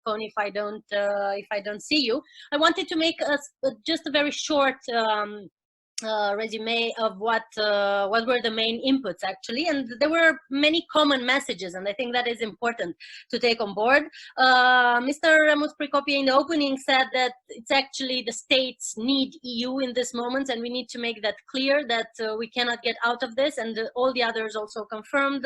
phone if I don't see you. I wanted to make just a very short resume of what were the main inputs actually, and there were many common messages, and I think that is important to take on board. Mr. Remus Prikopie in the opening said that it's actually the states need EU in this moment, and we need to make that clear that we cannot get out of this, and all the others also confirmed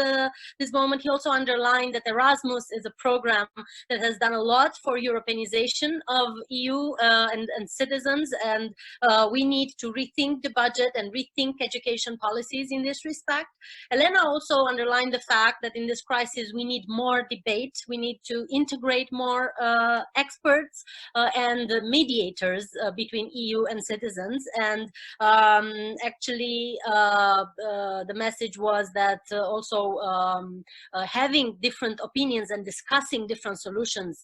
this moment. He also underlined that Erasmus is a program that has done a lot for Europeanization of EU and citizens, and we need to rethink the budget and rethink education policies in this respect. Elena also underlined the fact that in this crisis we need more debate, we need to integrate more experts and mediators between EU and citizens, and actually the message was that also having different opinions and discussing different solutions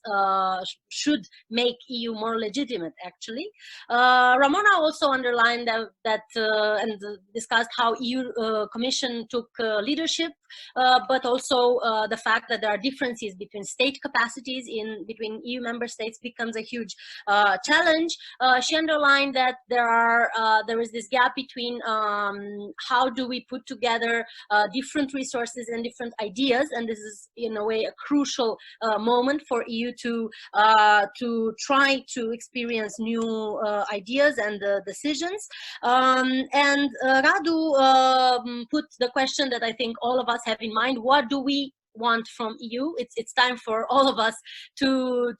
should make EU more legitimate actually. Ramona also underlined that and discussed how EU Commission took leadership, but also the fact that there are differences between state capacities between EU member states becomes a huge challenge. She underlined that there is this gap between how do we put together different resources and different ideas, and this is in a way a crucial moment for EU to try to experience new ideas and decisions. And Radu put the question that I think all of us have in mind: what do we want from EU? It's time for all of us to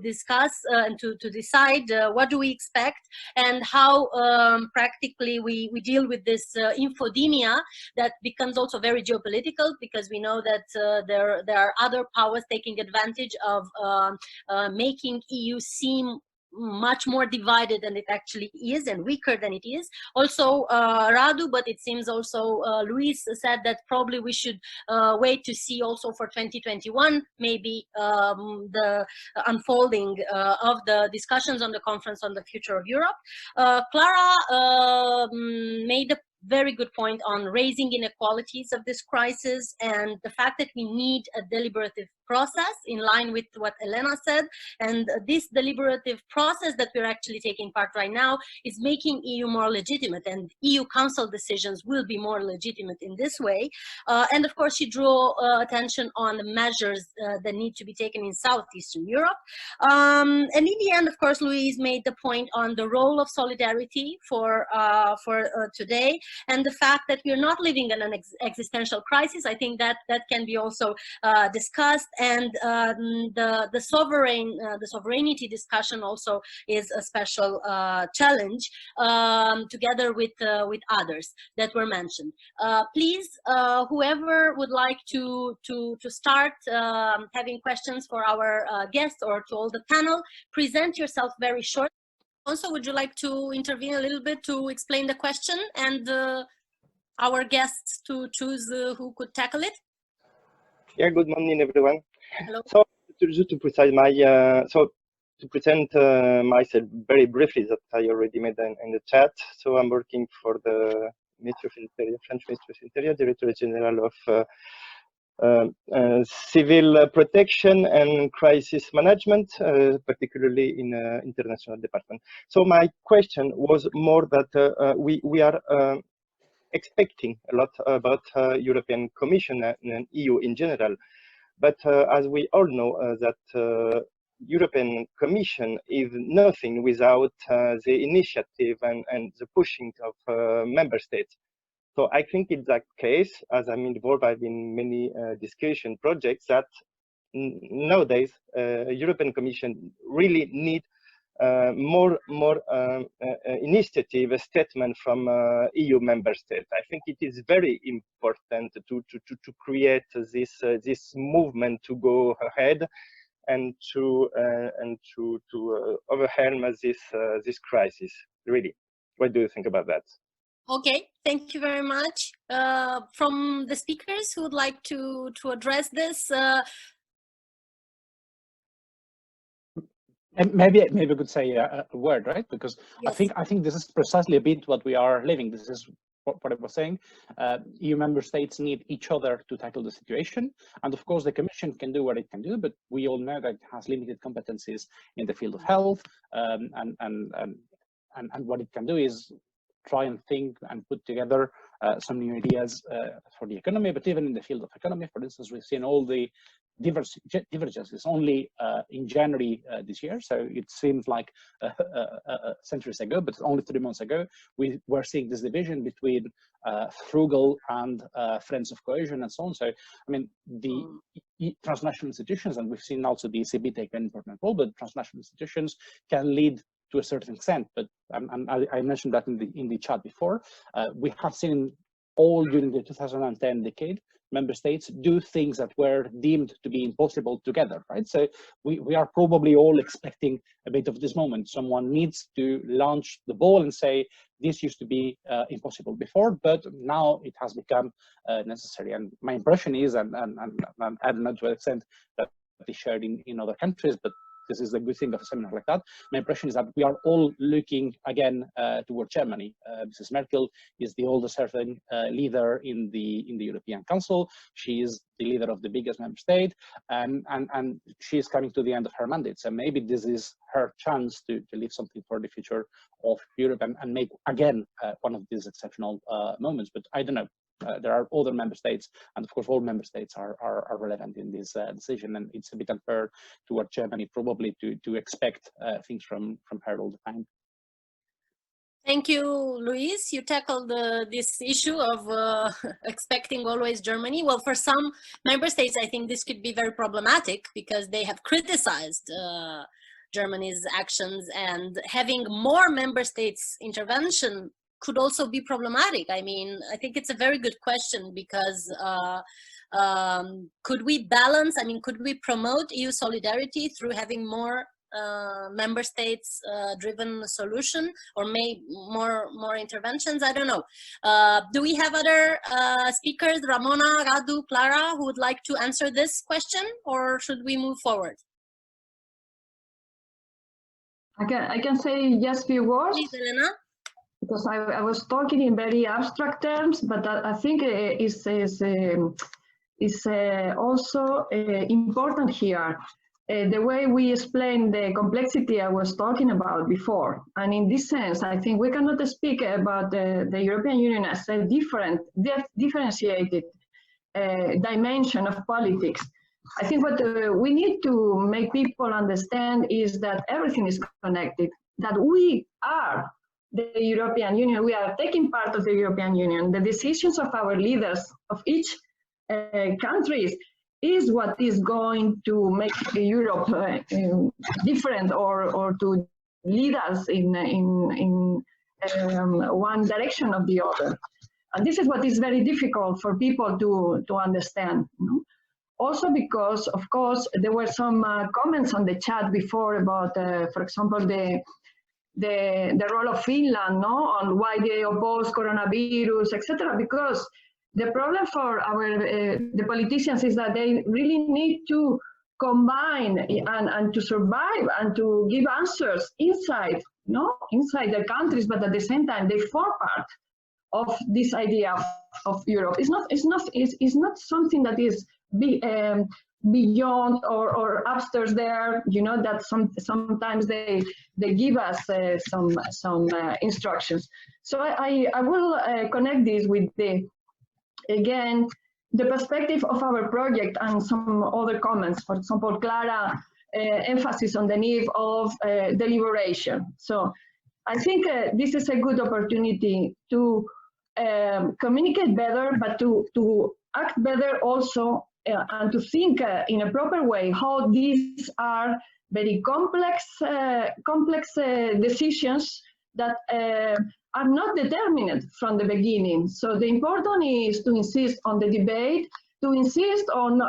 discuss and to decide what do we expect, and how practically we deal with this infodemia that becomes also very geopolitical, because we know that there are other powers taking advantage of making EU seem much more divided than it actually is, and weaker than it is. Also Radu, but it seems also Luis said that probably we should wait to see also for 2021 maybe the unfolding of the discussions on the conference on the future of Europe. Clara made a very good point on raising inequalities of this crisis, and the fact that we need a deliberative process in line with what Elena said, and this deliberative process that we're actually taking part right now is making EU more legitimate, and EU Council decisions will be more legitimate in this way. And of course she drew attention on the measures that need to be taken in Southeastern Europe. And in the end, of course, Louise made the point on the role of solidarity for today, and the fact that we're not living in an existential crisis. I think that can be also discussed, and the sovereignty discussion also is a special challenge, together with others that were mentioned. Please, whoever would like to start having questions for our guests or to all the panel, present yourself very short. Also, would you like to intervene a little bit to explain the question, and our guests to choose who could tackle it? Yeah, good morning, everyone. Hello. So, just to present myself very briefly, that I already made in the chat. So I'm working for the Ministry of Interior, French Ministry of Interior, Director General of Civil Protection and Crisis Management, particularly in international department. So my question was more that we are expecting a lot about European Commission and EU in general, but as we all know that European Commission is nothing without the initiative and the pushing of member states. So I think in that case, as I'm involved in many discussion projects, that nowadays European Commission really need more initiative, a statement from EU member states. I think it is very important to create this movement to go ahead and to overwhelm this crisis. Really, what do you think about that? Okay, thank you very much. From the speakers who would like to address this. Maybe I could say a word, right? Because yes. I think this is precisely a bit what we are living. This is what I was saying. EU member states need each other to tackle the situation. And of course, the Commission can do what it can do, but we all know that it has limited competencies in the field of health. And what it can do is try and think and put together some new ideas for the economy. But even in the field of economy, for instance, we've seen all the divergences only in January this year. So it seems like centuries ago, but only 3 months ago, we were seeing this division between frugal and friends of cohesion and so on. So, I mean, the transnational institutions, and we've seen also the ECB take an important role, but transnational institutions can lead to a certain extent. But I mentioned that in the chat before. We have seen all during the 2010 decade, member states do things that were deemed to be impossible together, right? So we are probably all expecting a bit of this moment. Someone needs to launch the ball and say, this used to be impossible before, but now it has become necessary. And my impression is, and I don't know to what extent that is shared in other countries, but this is the good thing of a seminar like that. My impression is that we are all looking again toward Germany. Mrs. Merkel is the oldest serving leader in the European Council. She is the leader of the biggest member state, and she is coming to the end of her mandate. So maybe this is her chance to leave something for the future of Europe and make again one of these exceptional moments. But I don't know. There are other member states, and of course all member states are relevant in this decision, and it's a bit unfair toward Germany probably to expect things from her all the time. Thank you, Luis. You tackled this issue of expecting always Germany. Well, for some member states, I think this could be very problematic because they have criticized Germany's actions, and having more member states intervention could also be problematic. I mean, I think it's a very good question because could we balance, I mean, could we promote EU solidarity through having more member states driven solution, or maybe more interventions? I don't know. Do we have other speakers, Ramona, Radu, Clara, who would like to answer this question, or should we move forward? I can say just a few words. Please, Elena. Because I was talking in very abstract terms, but I think is also important here. The way we explain the complexity I was talking about before. And in this sense, I think we cannot speak about the European Union as a differentiated dimension of politics. I think what we need to make people understand is that everything is connected, that we are the European Union, we are taking part of the European Union. The decisions of our leaders of each countries is what is going to make Europe different, or to lead us in one direction or the other. And this is what is very difficult for people to understand. Also because, of course, there were some comments on the chat before about, for example, the role of Finland, on why they oppose coronavirus, etc. Because the problem for the politicians is that they really need to combine and to survive and to give answers inside their countries, but at the same time they form part of this idea of Europe. It's not something that is beyond or upstairs there, that sometimes they give us some instructions. So I will connect this with again the perspective of our project and some other comments. For example, Clara emphasis on the need of deliberation. So I think this is a good opportunity to communicate better, but to act better also, and to think in a proper way how these are very complex decisions that are not determined from the beginning. So the important is to insist on the debate, to insist on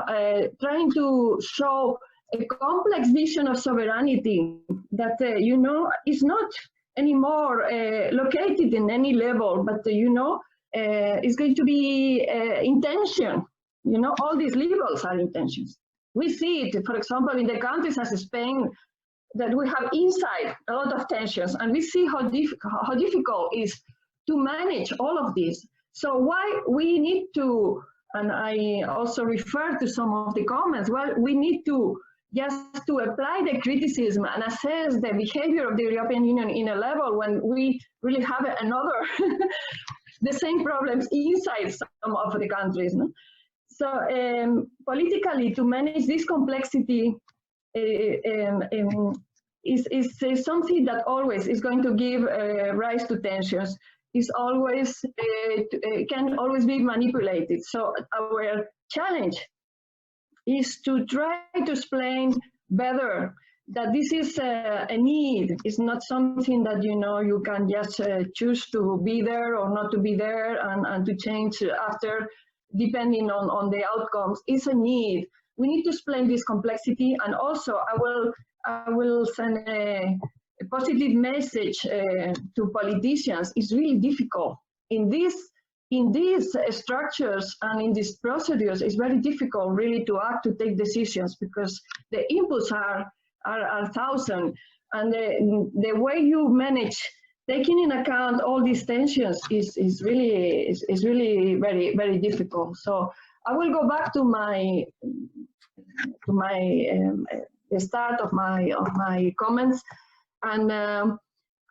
trying to show a complex vision of sovereignty that, is not anymore located in any level, but, is going to be intention. All these levels are intentions. We see it, for example, in the countries as Spain, that we have inside a lot of tensions, and we see how difficult it is to manage all of this. So why we need to, and I also refer to some of the comments, well, we need to just to apply the criticism and assess the behavior of the European Union in a level when we really have another, the same problems inside some of the countries. No? So politically, to manage this complexity is something that always is going to give rise to tensions. Is always can always be manipulated. So our challenge is to try to explain better that this is a need. It's not something that you can just choose to be there or not to be there and to change after, depending on the outcomes. It's a need. We need to explain this complexity, and also I will send a positive message to politicians. It's really difficult in these structures and in these procedures. It's very difficult really to act, to take decisions, because the inputs are thousand, and the way you manage taking in account all these tensions is really very, very difficult. So I will go back to the start of my comments, and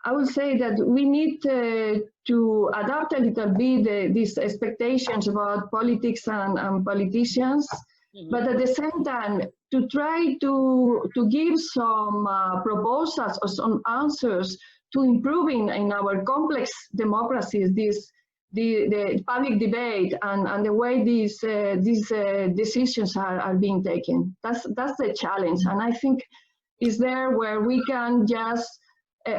I would say that we need to adapt a little bit these expectations about politics and politicians, but at the same time to try to give some proposals or some answers to improving in our complex democracies the public debate and the way these decisions are being taken. That's the challenge, and I think is there where we can just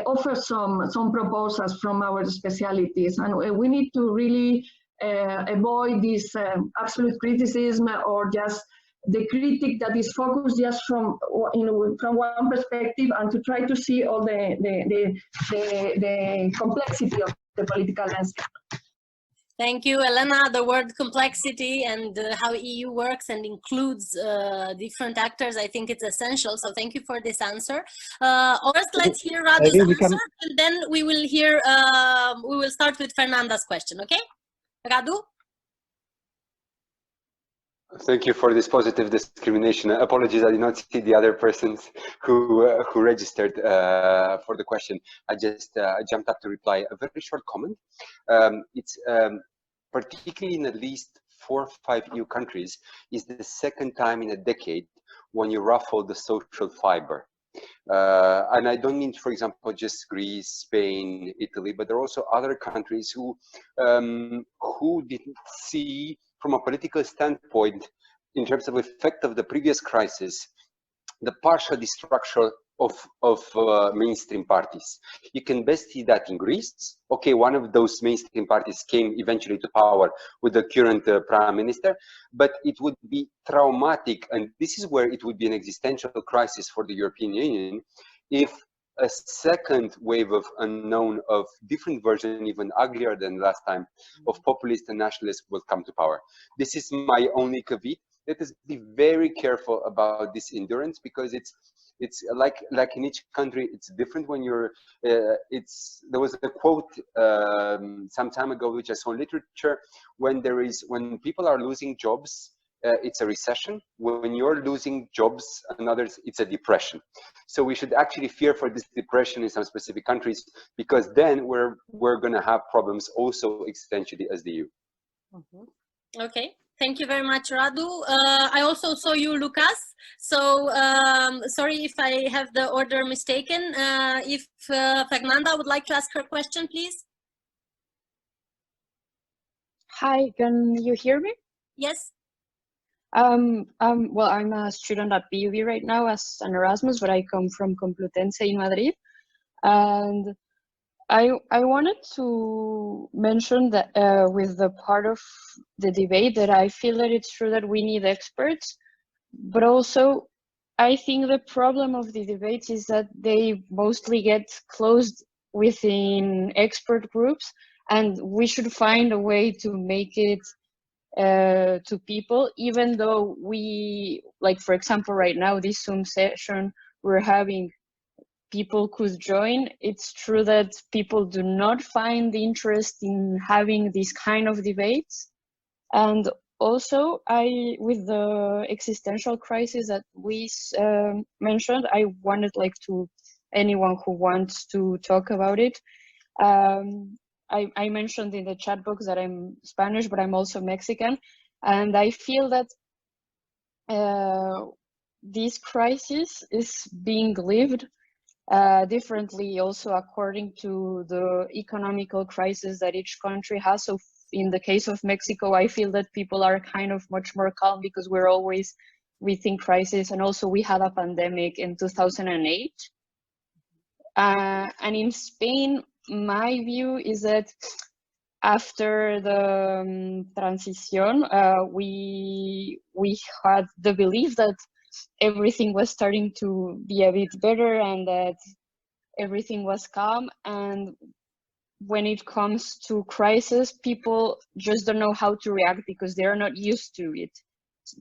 offer some proposals from our specialities, and we need to really avoid this absolute criticism or just the critic that is focused just from one perspective, and to try to see all the complexity of the political landscape. Thank you, Elena. The word complexity and how EU works and includes different actors, I think it's essential. So thank you for this answer. First, let's hear Radu's answer, and then we will hear. We will start with Fernanda's question. Okay, Radu. Thank you for this positive discrimination. Apologies, I did not see the other persons who registered for the question. I just jumped up to reply. A very short comment. It's particularly in at least 4 or 5 EU countries, is the second time in a decade when you ruffle the social fiber. And I don't mean, for example, just Greece, Spain, Italy, but there are also other countries who didn't see, from a political standpoint, in terms of effect of the previous crisis, the partial destruction of mainstream parties. You can best see that in Greece. Okay, one of those mainstream parties came eventually to power with the current prime minister, but it would be traumatic, and this is where it would be an existential crisis for the European Union, if a second wave of unknown, of different version, even uglier than last time, of populists and nationalists will come to power. This is my only caveat. Let us be very careful about this endurance, because it's like in each country, it's different when you're, there was a quote some time ago, which I saw in literature, when people are losing jobs, it's a recession. When you're losing jobs and others, it's a depression. So we should actually fear for this depression in some specific countries, because then we're going to have problems also existentially as the EU. Okay. Thank you very much, Radu. I also saw you, Lucas. So sorry if I have the order mistaken. If Fernanda would like to ask her question, please. Hi, can you hear me? Yes. Well, I'm a student at PUB right now as an Erasmus, but I come from Complutense in Madrid. And I wanted to mention that with the part of the debate that I feel that it's true that we need experts, but also I think the problem of the debates is that they mostly get closed within expert groups, and we should find a way to make it to people, even though we, like, for example, right now, this Zoom session, we're having people could join. It's true that people do not find interest in having these kind of debates. And also, with the existential crisis that we mentioned, I wanted like to anyone who wants to talk about it. I mentioned in the chat box that I'm Spanish, but I'm also Mexican, and I feel that this crisis is being lived differently also according to the economical crisis that each country has. So in the case of Mexico, I feel that people are kind of much more calm because we're always within crisis, and also we had a pandemic in 2008. And in Spain, my view is that after the transition, we had the belief that everything was starting to be a bit better and that everything was calm. And when it comes to crisis, people just don't know how to react because they're not used to it.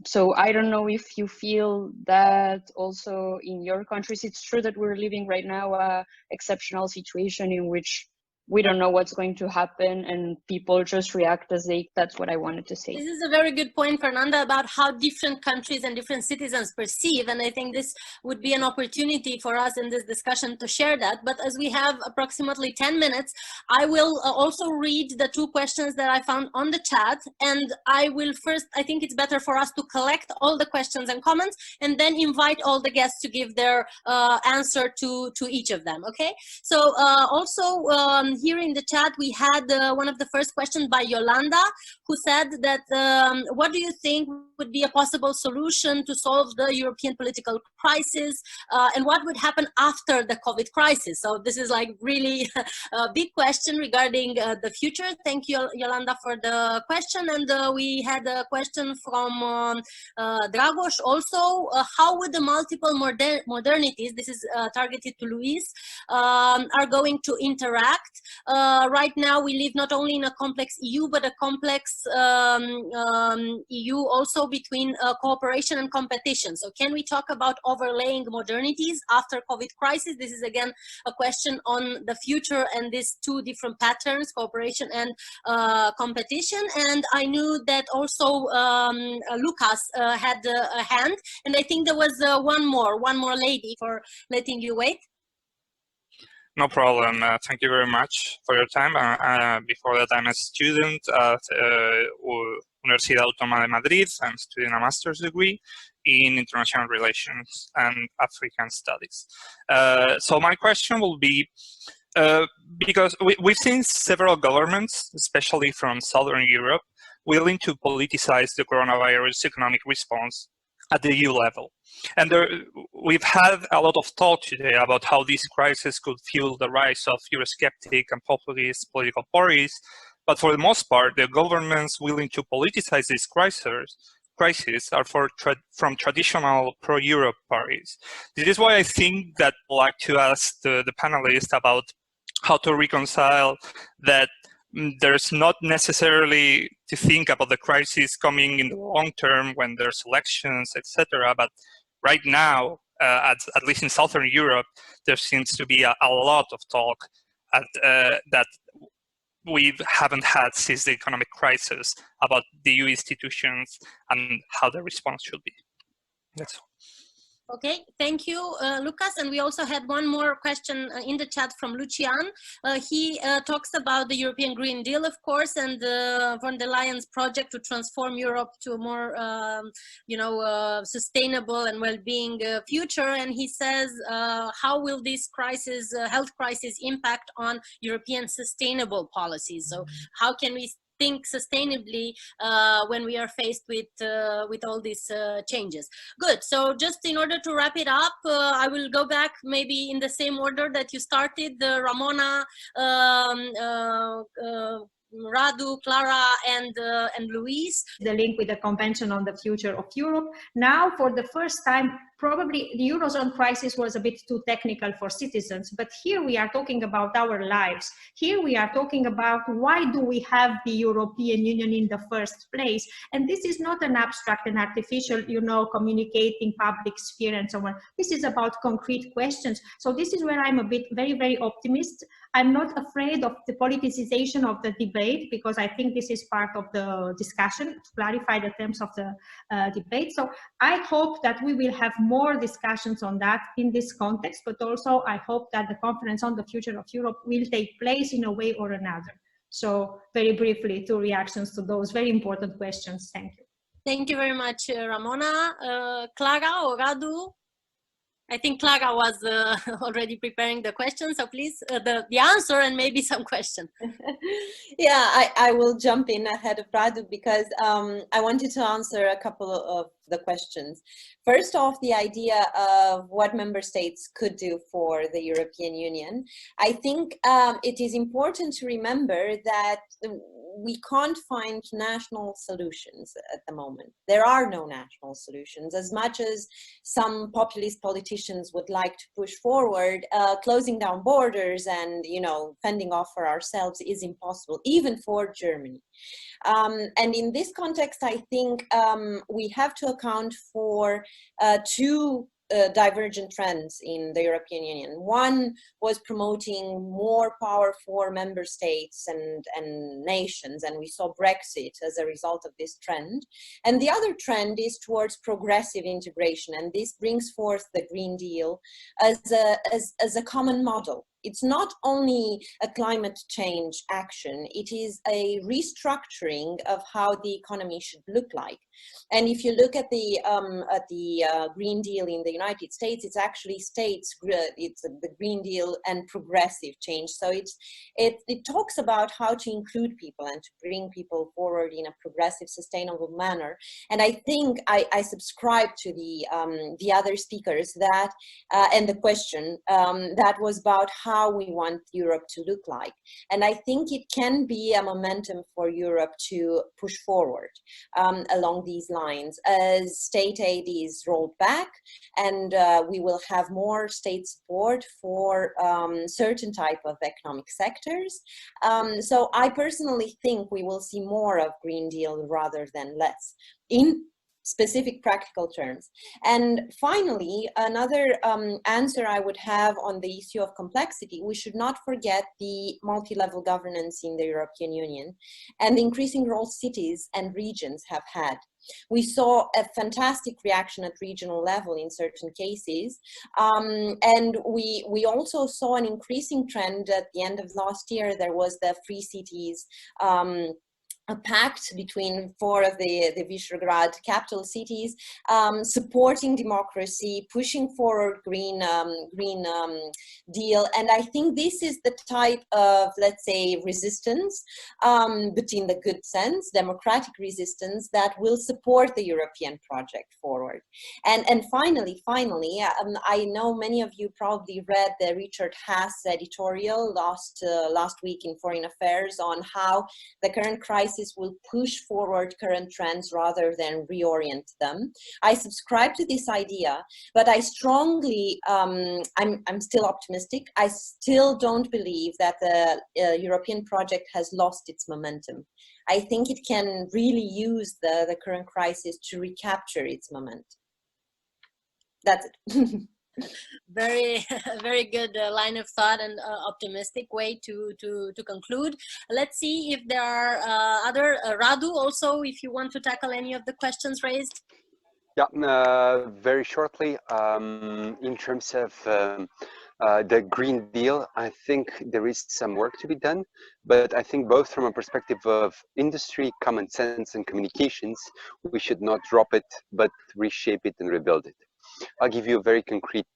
So I don't know if you feel that also in your countries. It's true that we're living right now an exceptional situation in which we don't know what's going to happen and people just react as they, that's what I wanted to say. This is a very good point, Fernanda, about how different countries and different citizens perceive. And I think this would be an opportunity for us in this discussion to share that. But as we have approximately 10 minutes, I will also read the 2 questions that I found on the chat. And I will first, I think it's better for us to collect all the questions and comments and then invite all the guests to give their answer to each of them. Okay. So also, here in the chat, we had one of the first questions by Yolanda, who said that what do you think would be a possible solution to solve the European political crisis, and what would happen after the COVID crisis? So this is like really a big question regarding the future. Thank you, Yolanda, for the question. And we had a question from Dragos also. How would the multiple modernities, this is targeted to Luis, are going to interact? Right now, we live not only in a complex EU, but a complex EU also between cooperation and competition. So can we talk about overlaying modernities after COVID crisis? This is again a question on the future and these 2 different patterns, cooperation and competition. And I knew that also Lucas had a hand, and I think there was one more lady, for letting you wait. No problem. Thank you very much for your time. Before that, I'm a student at Universidad Autónoma de Madrid. I'm studying a master's degree in international relations and African studies. So my question will be, because we've seen several governments, especially from Southern Europe, willing to politicize the coronavirus economic response at the EU level. And we've had a lot of talk today about how this crisis could fuel the rise of Eurosceptic and populist political parties. But for the most part, the governments willing to politicize this crisis are from traditional pro-Europe parties. This is why I think that I'd like to ask the panelists about how to reconcile that there's not necessarily to think about the crisis coming in the long term when there's elections, etc. But right now, at least in Southern Europe, there seems to be a lot of talk that we haven't had since the economic crisis about the EU institutions and how the response should be. That's all. Okay, thank you, Lucas. And we also had one more question in the chat from Lucian. He talks about the European Green Deal, of course, and von der Leyen's project to transform Europe to a more, sustainable and well-being future. And he says, how will this crisis, health crisis, impact on European sustainable policies? So how can we think sustainably when we are faced with all these changes? Good. So just in order to wrap it up, I will go back maybe in the same order that you started, Ramona, Radu, Clara, and Luis. The link with the Convention on the Future of Europe. Now, for the first time, probably the Eurozone crisis was a bit too technical for citizens, but here we are talking about our lives. Here we are talking about why do we have the European Union in the first place? And this is not an abstract and artificial, communicating public sphere and so on. This is about concrete questions. So this is where I'm a bit very, very optimist. I'm not afraid of the politicization of the debate, because I think this is part of the discussion to clarify the terms of the debate. So I hope that we will have more discussions on that in this context, but also I hope that the conference on the future of Europe will take place in a way or another. So very briefly, 2 reactions to those very important questions. Thank you. Thank you very much, Ramona. Clara or Radu? I think Clara was already preparing the question, so please, the answer and maybe some question. Yeah, I will jump in ahead of Radu, because I wanted to answer a couple of the questions. First off, the idea of what member states could do for the European Union. I think it is important to remember that we can't find national solutions at the moment. There are no national solutions. As much as some populist politicians would like to push forward, closing down borders and, fending off for ourselves is impossible, even for Germany. And in this context, I think we have to account for 2 divergent trends in the European Union. One was promoting more power for member states and nations, and we saw Brexit as a result of this trend. And the other trend is towards progressive integration, and this brings forth the Green Deal as a common model. It's not only a climate change action, it is a restructuring of how the economy should look like. And if you look at the Green Deal in the United States, it's actually states, it's the Green Deal and progressive change. So it talks about how to include people and to bring people forward in a progressive, sustainable manner. And I think I subscribe to the other speakers that, and the question that was about how we want Europe to look like. And I think it can be a momentum for Europe to push forward along these lines as state aid is rolled back, and we will have more state support for certain type of economic sectors. So I personally think we will see more of Green Deal rather than less in specific practical terms. And finally, another answer I would have on the issue of complexity, we should not forget the multi-level governance in the European Union and the increasing role cities and regions have had. We saw a fantastic reaction at regional level in certain cases, and we also saw an increasing trend at the end of last year. There was the Free Cities a pact between 4 of the Visegrad capital cities, supporting democracy, pushing forward Green Deal. And I think this is the type of, let's say, resistance, but in the good sense, democratic resistance that will support the European project forward. And finally, I know many of you probably read the Richard Haas editorial last week in Foreign Affairs on how the current crisis will push forward current trends rather than reorient them. I subscribe to this idea, but I strongly, I'm still optimistic. I still don't believe that the European project has lost its momentum. I think it can really use the current crisis to recapture its momentum. That's it. Very, very good line of thought and optimistic way to conclude. Let's see if there are other, Radu also, if you want to tackle any of the questions raised. Yeah, very shortly, in terms of the Green Deal, I think there is some work to be done, but I think both from a perspective of industry, common sense and communications, we should not drop it, but reshape it and rebuild it. I'll give you a very concrete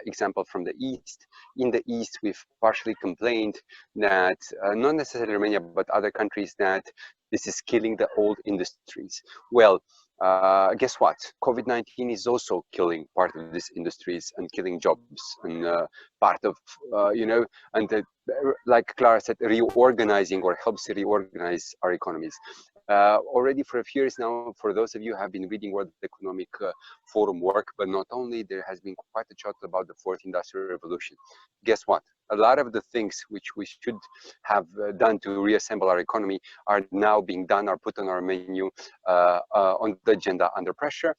example from the East. In the East, we've partially complained that, not necessarily Romania, but other countries, that this is killing the old industries. Well, guess what? COVID-19 is also killing part of these industries and killing jobs and part of, and like Clara said, reorganizing or helps reorganize our economies. Already for a few years now, for those of you who have been reading World Economic Forum work, but not only, there has been quite a chat about the fourth industrial revolution. Guess what? A lot of the things which we should have done to reassemble our economy are now being done, are put on our menu, on the agenda under pressure.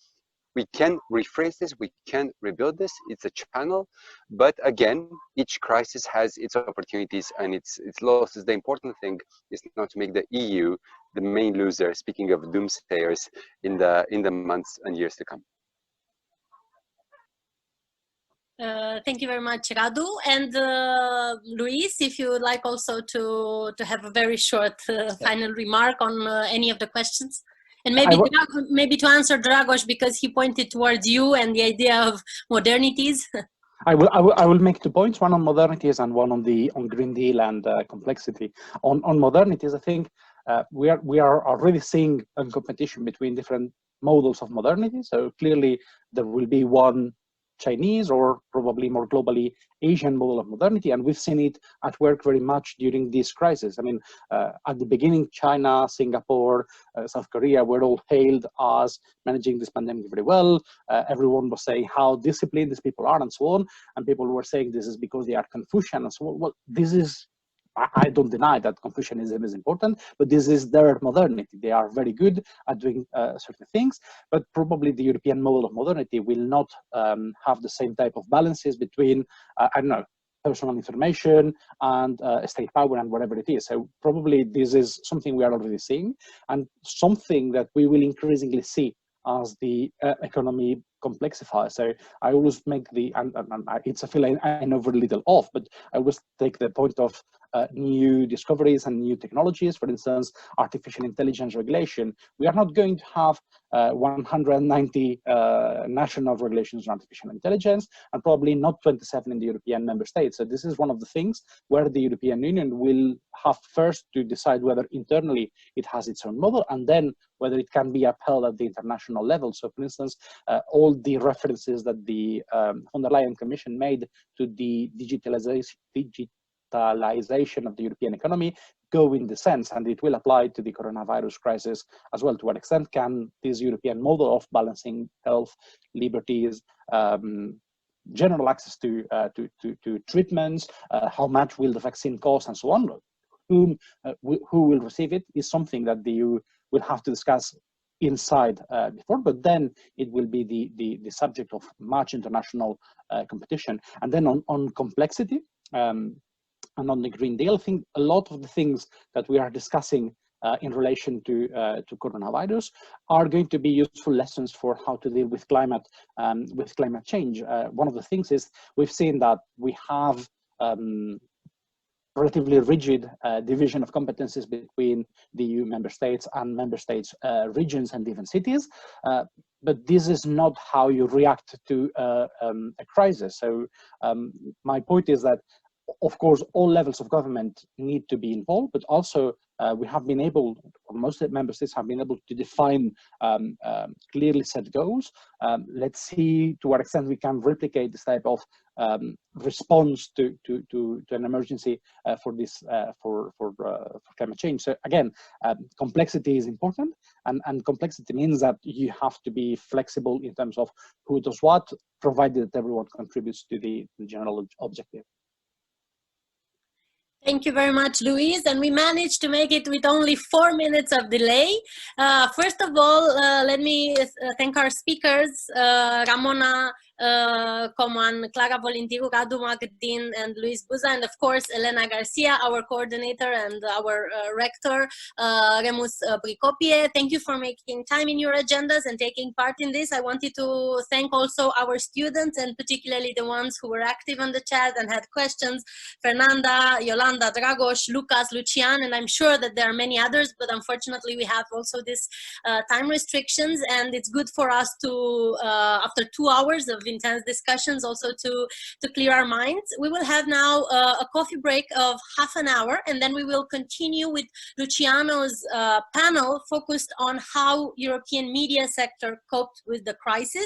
We can rephrase this, we can rebuild this, it's a channel, but again, each crisis has its opportunities and its losses. The important thing is not to make the EU the main loser, speaking of doomsayers, in the months and years to come. Thank you very much, Radu. And Luis, if you would like also to have a very short final remark on any of the questions. And maybe to answer Dragos, because he pointed towards you and the idea of modernities. I will make 2 points, one on modernities and one on Green Deal and complexity. On modernities, I think we are already seeing a competition between different models of modernity. So clearly there will be one Chinese or probably more globally Asian model of modernity, and we've seen it at work very much during this crisis. I mean, at the beginning, China, Singapore, South Korea were all hailed as managing this pandemic very well. Everyone was saying how disciplined these people are and so on, and people were saying this is because they are Confucian and so on. Well, this is, I don't deny that Confucianism is important, but this is their modernity. They are very good at doing certain things, but probably the European model of modernity will not have the same type of balances between, I don't know, personal information and state power and whatever it is. So probably this is something we are already seeing, and something that we will increasingly see as the economy complexifies. So I always make the, and it's a feel I know very little of, but I always take the point of new discoveries and new technologies. For instance, artificial intelligence regulation. We are not going to have 190 national regulations on artificial intelligence, and probably not 27 in the European member states. So this is one of the things where the European Union will have first to decide whether internally it has its own model, and then whether it can be upheld at the international level. So for instance, all the references that the von der Leyen Commission made to the digitalization of the European economy go in the sense, and it will apply to the coronavirus crisis as well. To what extent can this European model of balancing health, liberties, general access to treatments, how much will the vaccine cost, and so on, who will receive it, is something that the EU will have to discuss inside before, but then it will be the subject of much international competition. And then on complexity, and on the Green Deal, I think a lot of the things that we are discussing in relation to coronavirus are going to be useful lessons for how to deal with climate change. One of the things is we've seen that we have relatively rigid division of competencies between the EU member states and member states regions and even cities. But this is not how you react to a crisis. So my point is that, of course, all levels of government need to be involved, but also we have been able, or most member states have been able to define clearly set goals. Let's see to what extent we can replicate this type of response to an emergency for climate change. So again, complexity is important, and complexity means that you have to be flexible in terms of who does what, provided that everyone contributes to the general objective. Thank you very much, Luis. And we managed to make it with only 4 minutes of delay. First of all, let me thank our speakers, Ramona Coman, Clara Volintiru, Radu Magdin, and Luis Buza, and of course, Elena Garcia, our coordinator and our rector, Remus Pricopie. Thank you for making time in your agendas and taking part in this. I wanted to thank also our students, and particularly the ones who were active on the chat and had questions, Fernanda, Yolanda, Dragos, Lucas, Lucian, and I'm sure that there are many others, but unfortunately we have also this time restrictions, and it's good for us to, after 2 hours of intense discussions, also to clear our minds. We will have now a coffee break of half an hour, and then we will continue with Luciano's panel focused on how European media sector coped with the crisis.